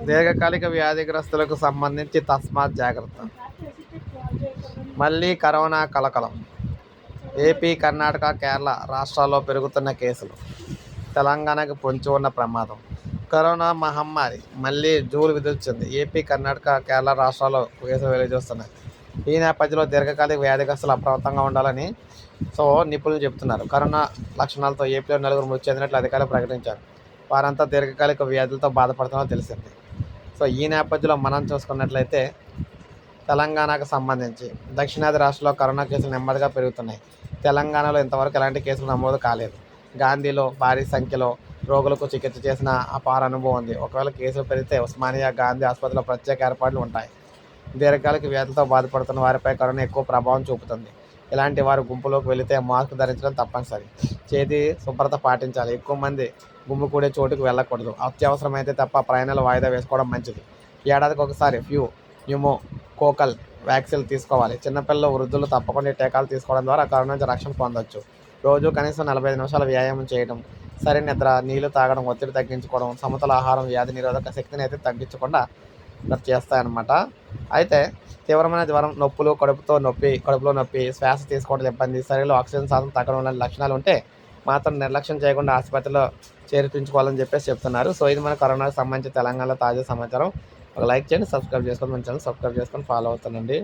దీర్ఘకాలిక వ్యాధిగ్రస్తులకు సంబంధించి తస్మాత్ జాగ్రత్త. మళ్ళీ కరోనా కలకలం. ఏపీ, కర్ణాటక, కేరళ రాష్ట్రాల్లో పెరుగుతున్న కేసులు. తెలంగాణకు పొంచి ఉన్న ప్రమాదం. కరోనా మహమ్మారి మళ్ళీ జూలు విదిల్చింది. ఏపీ, కర్ణాటక, కేరళ రాష్ట్రాల్లో కేసులు వెలువస్తున్నాయి. ఈ నేపథ్యంలో దీర్ఘకాలిక వ్యాధిగ్రస్తులు అప్రమత్తంగా ఉండాలని నిపుణులు చెబుతున్నారు. కరోనా లక్షణాలతో ఏపీలో 4 మృతి చెందినట్లు అధికారులు ప్రకటించారు. వారంతా దీర్ఘకాలిక వ్యాధులతో బాధపడుతున్నారో తెలిసింది. ఈ నేపథ్యంలో మనం చూసుకున్నట్లయితే తెలంగాణకు సంబంధించి దక్షిణాది రాష్ట్రాల్లో కరోనా కేసులు నెమ్మదిగా పెరుగుతున్నాయి. తెలంగాణలో ఇంతవరకు ఎలాంటి కేసులు నమోదు కాలేదు. గాంధీలో భారీ సంఖ్యలో రోగులకు చికిత్స చేసిన అపార అనుభవం ఉంది. ఒకవేళ కేసులు పెరిగితే ఉస్మానియా, గాంధీ ఆసుపత్రిలో ప్రత్యేక ఏర్పాట్లు ఉంటాయి. దీర్ఘకాలిక వ్యాధులతో బాధపడుతున్న వారిపై కరోనా ఎక్కువ ప్రభావం చూపుతుంది. ఇలాంటి వారు గుంపులోకి వెళితే మాస్క్ ధరించడం తప్పనిసరి. చేతి శుభ్రత పాటించాలి. ఎక్కువ మంది గుమ్ము కూడే చోటుకు వెళ్ళకూడదు. అత్యవసరమైతే తప్ప ప్రయాణాలు వాయిదా వేసుకోవడం మంచిది. ఏడాదికి ఒకసారి న్యూమోకోకల్ వ్యాక్సిన్ తీసుకోవాలి. చిన్నపిల్లలు, వృద్ధులు తప్పకుండా ఈ టీకాలు తీసుకోవడం ద్వారా కరోనా నుంచి రక్షణ పొందవచ్చు. రోజు కనీసం 45 నిమిషాలు వ్యాయామం చేయడం, సరైన నిద్ర, నీళ్లు తాగడం, ఒత్తిడి తగ్గించుకోవడం, సమతుల ఆహారం వ్యాధి నిరోధక శక్తిని అయితే తగ్గించకుండా చేస్తాయన్నమాట. అయితే తీవ్రమైన జ్వరం, నొప్పులు, కడుపులో నొప్పి, శ్వాస తీసుకోవడం ఇబ్బంది, శరీరంలో ఆక్సిజన్ శాతం తగ్గడం లాంటి లక్షణాలు ఉంటే మాత్రం నిర్లక్ష్యం చేయకుండా ఆసుపత్రిలో చేర్పించుకోవాలని చెప్తున్నారు. ఇది మన కరోనాకు సంబంధించి తెలంగాణలో తాజా సమాచారం. ఒక లైక్ చేయండి, సబ్స్క్రైబ్ చేసుకోండి, మన ఛానల్ సబ్స్క్రైబ్ చేసుకొని ఫాలో అవుతానండి.